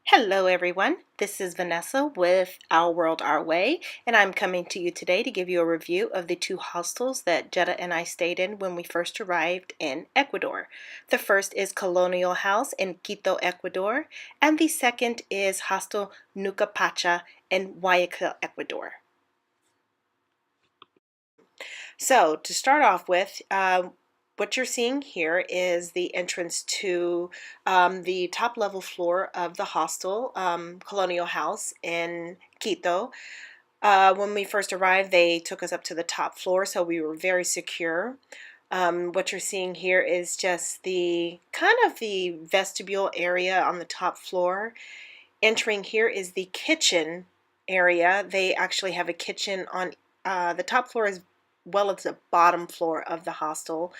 Hello everyone, this is Vanessa with Our World Our Way, and I'm coming to you today to give you a review of the two hostels that Jetta and I stayed in when we first arrived in Ecuador. The first is Colonial House in Quito, Ecuador, and the second is Hostel Nucachapa in Guayaquil, Ecuador. So to start off with, what you're seeing here is the entrance to the top level floor of the hostel, Colonial House in Quito. When we first arrived, they took us up to the top floor, so we were very secure. What you're seeing here is just the kind of the vestibule area on the top floor. Entering here is the kitchen area. They actually have a kitchen on the top floor as well as the bottom floor of the hostel.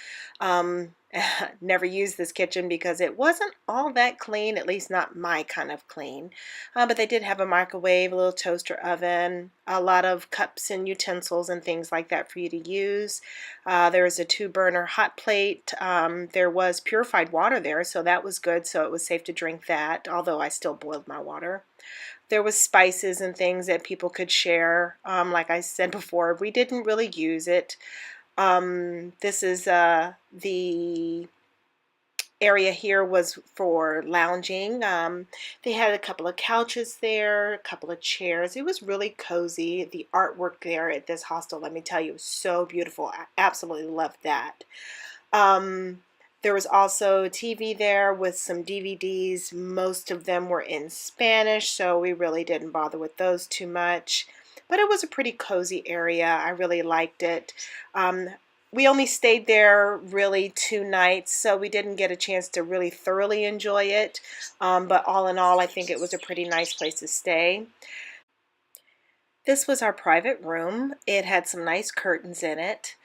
Never used this kitchen because it wasn't all that clean, at least not my kind of clean. But they did have a microwave, a little toaster oven, a lot of cups and utensils and things like that for you to use. There was a 2-burner hot plate. There was purified water there, so that was good, so it was safe to drink that, although I still boiled my water. There was spices and things that people could share. Like I said before, we didn't really use it. This is the area here was for lounging. They had a couple of couches there, a couple of chairs. It was really cozy. The artwork there at this hostel, let me tell you, was so beautiful. I absolutely loved that. There was also a TV there with some DVDs. Most of them were in Spanish, so we really didn't bother with those too much. But it was a pretty cozy area. I really liked it. We only stayed there really 2 nights, so we didn't get a chance to really thoroughly enjoy it. But all in all, I think it was a pretty nice place to stay. This was our private room. It had some nice curtains in it.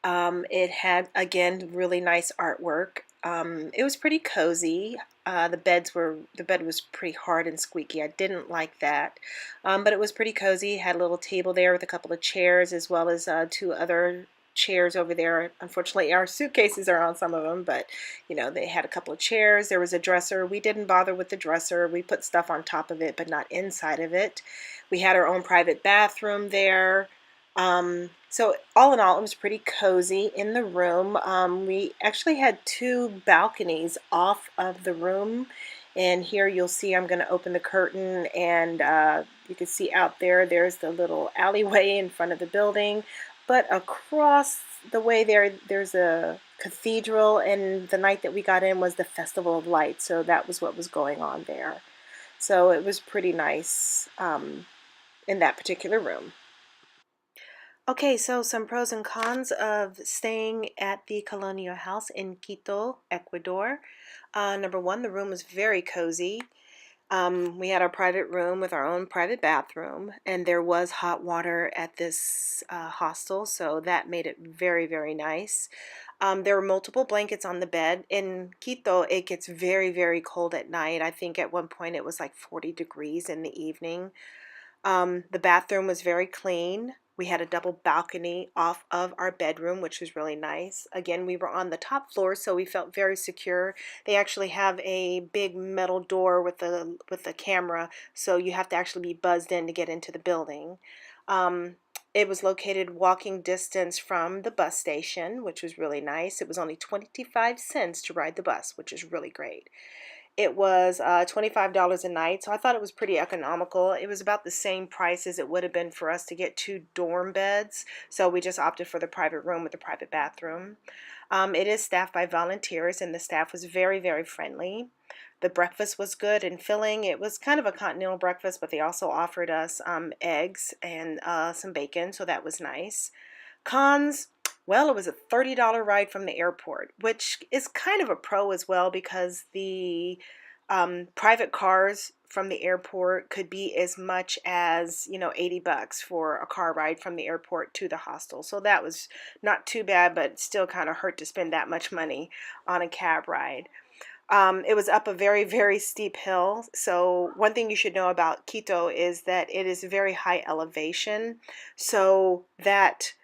It had, again, really nice artwork. It was pretty cozy. The bed was pretty hard and squeaky. I didn't like that. But it was pretty cozy. Had a little table there with a couple of chairs as well as 2 other chairs over there. Unfortunately, our suitcases are on some of them, but you know, they had a couple of chairs. There was a dresser. We didn't bother with the dresser. We put stuff on top of it, but not inside of it. We had our own private bathroom there. So all in all, it was pretty cozy in the room. We actually had 2 balconies off of the room, and here you'll see I'm going to open the curtain, and you can see out there, there's the little alleyway in front of the building, but across the way there's a cathedral, and the night that we got in was the Festival of Lights, so that was what was going on there. So it was pretty nice in that particular room. Okay, so some pros and cons of staying at the Colonial House in Quito, Ecuador. Number one, the room was very cozy. We had our private room with our own private bathroom, and there was hot water at this hostel, so that made it very, very nice. There were multiple blankets on the bed. In Quito, it gets very, very cold at night. I think at one point it was like 40 degrees in the evening. The bathroom was very clean. We had a double balcony off of our bedroom, which was really nice. Again, we were on the top floor, so we felt very secure. They actually have a big metal door with a camera, so you have to actually be buzzed in to get into the building. It was located walking distance from the bus station, which was really nice. It was only 25 cents to ride the bus, which is really great. It was $25 a night, so I thought it was pretty economical. It was about the same price as it would have been for us to get 2 dorm beds, so we just opted for the private room with the private bathroom. It is staffed by volunteers, and the staff was very, very friendly. The breakfast was good and filling. It was kind of a continental breakfast, but they also offered us eggs and some bacon, so that was nice. Cons, well, it was a $30 ride from the airport, which is kind of a pro as well because the private cars from the airport could be as much as, you know, 80 bucks for a car ride from the airport to the hostel. So that was not too bad, but still kind of hurt to spend that much money on a cab ride. It was up a very, very steep hill. So one thing you should know about Quito is that it is very high elevation. So that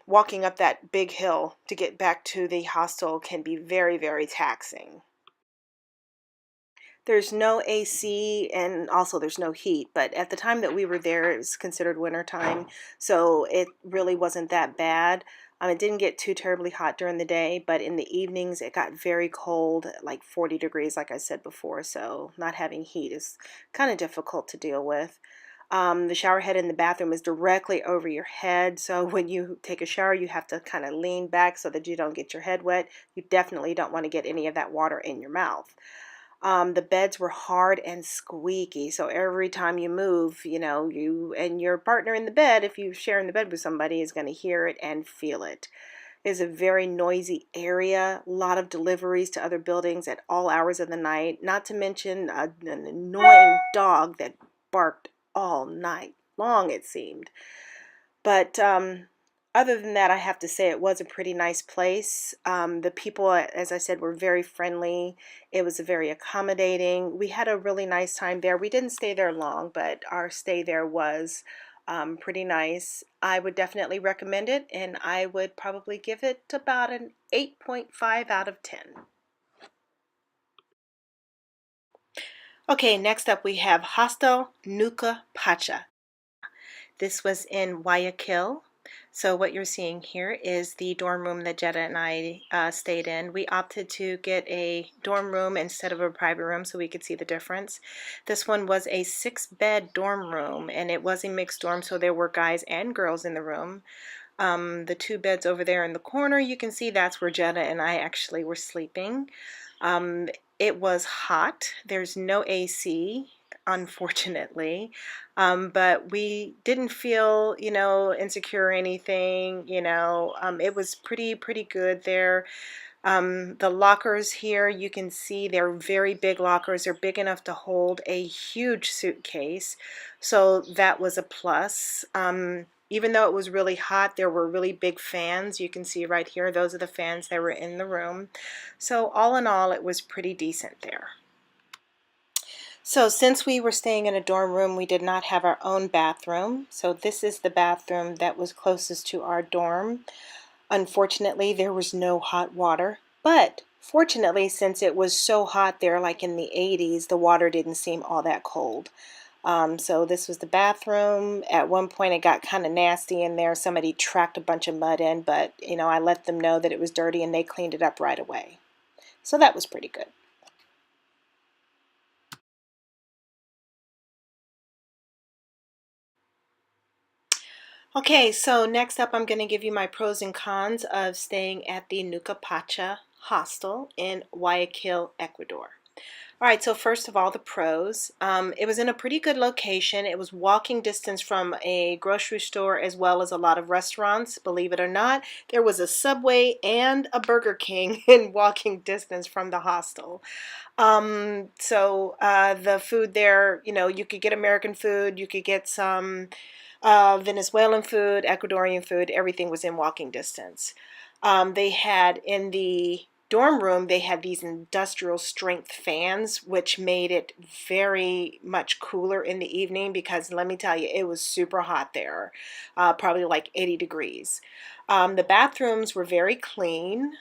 walking up that big hill to get back to the hostel can be very, very taxing. There's no AC and also there's no heat, but at the time that we were there, it was considered winter time, so it really wasn't that bad. It didn't get too terribly hot during the day, but in the evenings it got very cold, like 40 degrees, like I said before, so not having heat is kind of difficult to deal with. The shower head in the bathroom is directly over your head, so when you take a shower, you have to kind of lean back so that you don't get your head wet. You definitely don't want to get any of that water in your mouth. The beds were hard and squeaky, so every time you move, you and your partner in the bed, if you share in the bed with somebody, is going to hear it and feel it. It's a very noisy area, a lot of deliveries to other buildings at all hours of the night, not to mention an annoying dog that barked all night long, it seemed. But other than that, I have to say it was a pretty nice place. The people, as I said, were very friendly. It was very accommodating. We had a really nice time there. We didn't stay there long, but our stay there was pretty nice. I would definitely recommend it, and I would probably give it about an 8.5 out of 10. Okay, next up we have Hostel Nucachapa. This was in Guayaquil. So what you're seeing here is the dorm room that Jetta and I stayed in. We opted to get a dorm room instead of a private room so we could see the difference. This one was a 6-bed dorm room, and it was a mixed dorm, so there were guys and girls in the room. The 2 beds over there in the corner, you can see that's where Jetta and I actually were sleeping. Um, it was hot. There's no AC, unfortunately. But we didn't feel, insecure or anything. It was pretty good there. The lockers here, you can see they're very big lockers. They're big enough to hold a huge suitcase. So that was a plus. Even though it was really hot, there were really big fans. You can see right here, those are the fans that were in the room. So all in all, it was pretty decent there. So since we were staying in a dorm room, we did not have our own bathroom. So this is the bathroom that was closest to our dorm. Unfortunately, there was no hot water, but fortunately, since it was so hot there, like in the 80s, the water didn't seem all that cold. So this was the bathroom. At one point, it got kind of nasty in there. Somebody tracked a bunch of mud in, but, I let them know that it was dirty and they cleaned it up right away. So that was pretty good. Okay, so next up I'm going to give you my pros and cons of staying at the Nucachapa Hostel in Guayaquil, Ecuador. All right, so first of all, the pros. It was in a pretty good location. It was walking distance from a grocery store as well as a lot of restaurants. Believe it or not, there was a Subway and a Burger King in walking distance from the hostel. The food there, you could get American food, you could get some Venezuelan food, Ecuadorian food, everything was in walking distance. They had in the dorm room, they had these industrial strength fans, which made it very much cooler in the evening because let me tell you, it was super hot there, probably like 80 degrees. The bathrooms were very clean.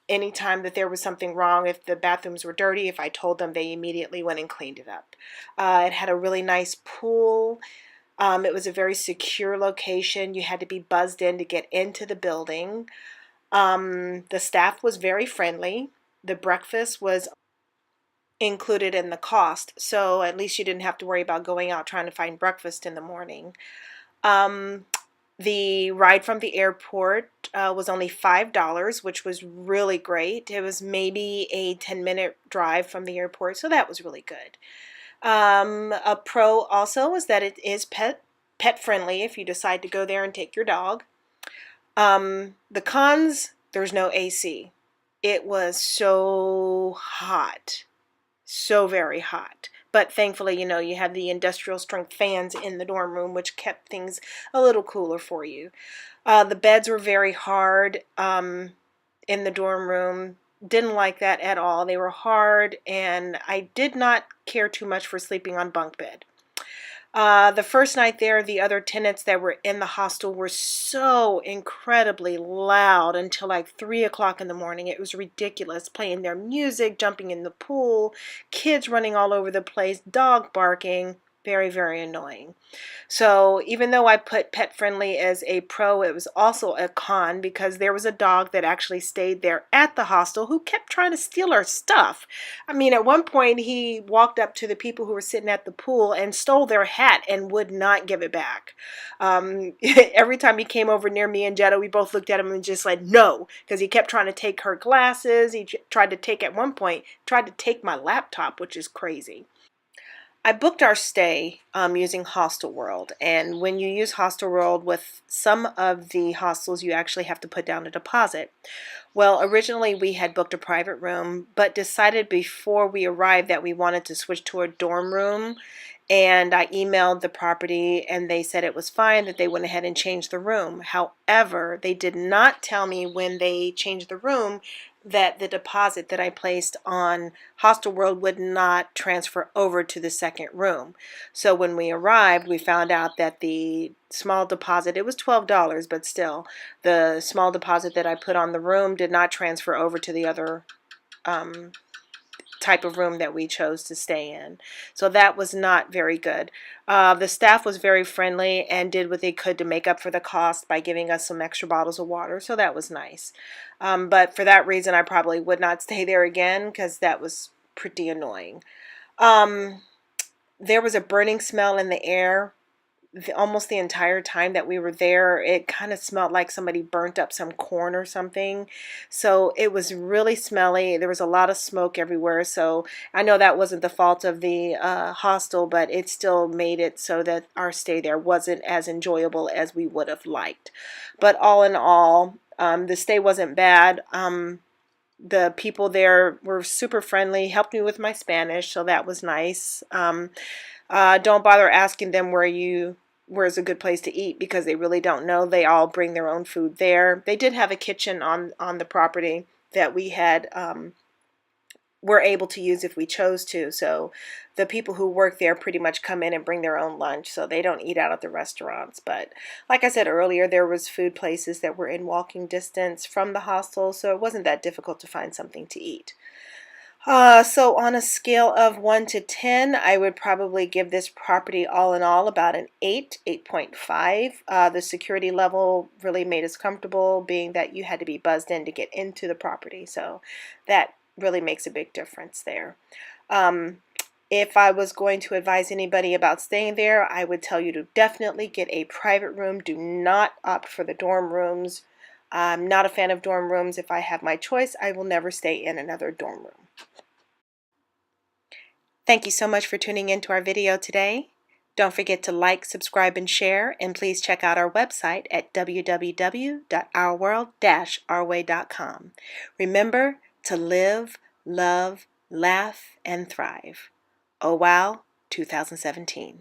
Anytime that there was something wrong, if the bathrooms were dirty, if I told them, they immediately went and cleaned it up. It had a really nice pool. It was a very secure location. You had to be buzzed in to get into the building. The staff was very friendly. The breakfast was included in the cost, so at least you didn't have to worry about going out trying to find breakfast in the morning. Um, the ride from the airport was only $5, which was really great. It was maybe a 10-minute drive from the airport, so that was really good. A pro also is that it is pet friendly if you decide to go there and take your dog. The cons, there's no AC. It was so hot, so very hot. But thankfully, you have the industrial strength fans in the dorm room, which kept things a little cooler for you. The beds were very hard in the dorm room. Didn't like that at all. They were hard, and I did not care too much for sleeping on bunk bed. The first night there, the other tenants that were in the hostel were so incredibly loud until like 3 o'clock in the morning. It was ridiculous, playing their music, jumping in the pool, kids running all over the place, dog barking. Very, very annoying. So even though I put pet friendly as a pro, it was also a con because there was a dog that actually stayed there at the hostel who kept trying to steal our stuff. I mean, at one point he walked up to the people who were sitting at the pool and stole their hat and would not give it back. Every time he came over near me and Jetta, we both looked at him and just like, no, because he kept trying to take her glasses. He tried to take, at one point, tried to take my laptop, which is crazy. I booked our stay using Hostel World, and when you use Hostel World with some of the hostels, you actually have to put down a deposit. Well, originally we had booked a private room, but decided before we arrived that we wanted to switch to a dorm room, and I emailed the property and they said it was fine, that they went ahead and changed the room. However, they did not tell me when they changed the room that the deposit that I placed on Hostel World would not transfer over to the second room. So when we arrived, we found out that the small deposit, it was $12, but still, the small deposit that I put on the room did not transfer over to the other type of room that we chose to stay in. So that was not very good. The staff was very friendly and did what they could to make up for the cost by giving us some extra bottles of water, so that was nice. But for that reason, I probably would not stay there again because that was pretty annoying. There was a burning smell in the air almost the entire time that we were there. It kind of smelled like somebody burnt up some corn or something. So it was really smelly. There was a lot of smoke everywhere. So I know that wasn't the fault of the hostel, but it still made it so that our stay there wasn't as enjoyable as we would have liked. But all in all, the stay wasn't bad. The people there were super friendly, helped me with my Spanish, so that was nice. Don't bother asking them where's a good place to eat because they really don't know. They all bring their own food there. They did have a kitchen on the property that we had were able to use if we chose to. So the people who work there pretty much come in and bring their own lunch, so they don't eat out at the restaurants. But like I said earlier, there was food places that were in walking distance from the hostel, so it wasn't that difficult to find something to eat. So on a scale of 1 to 10, I would probably give this property all in all about an 8, 8.5. The security level really made us comfortable, being that you had to be buzzed in to get into the property. So that really makes a big difference there. If I was going to advise anybody about staying there, I would tell you to definitely get a private room. Do not opt for the dorm rooms. I'm not a fan of dorm rooms. If I have my choice, I will never stay in another dorm room. Thank you so much for tuning into our video today. Don't forget to like, subscribe, and share, and please check out our website at www.ourworld-ourway.com. Remember to live, love, laugh, and thrive. Oh wow, 2017.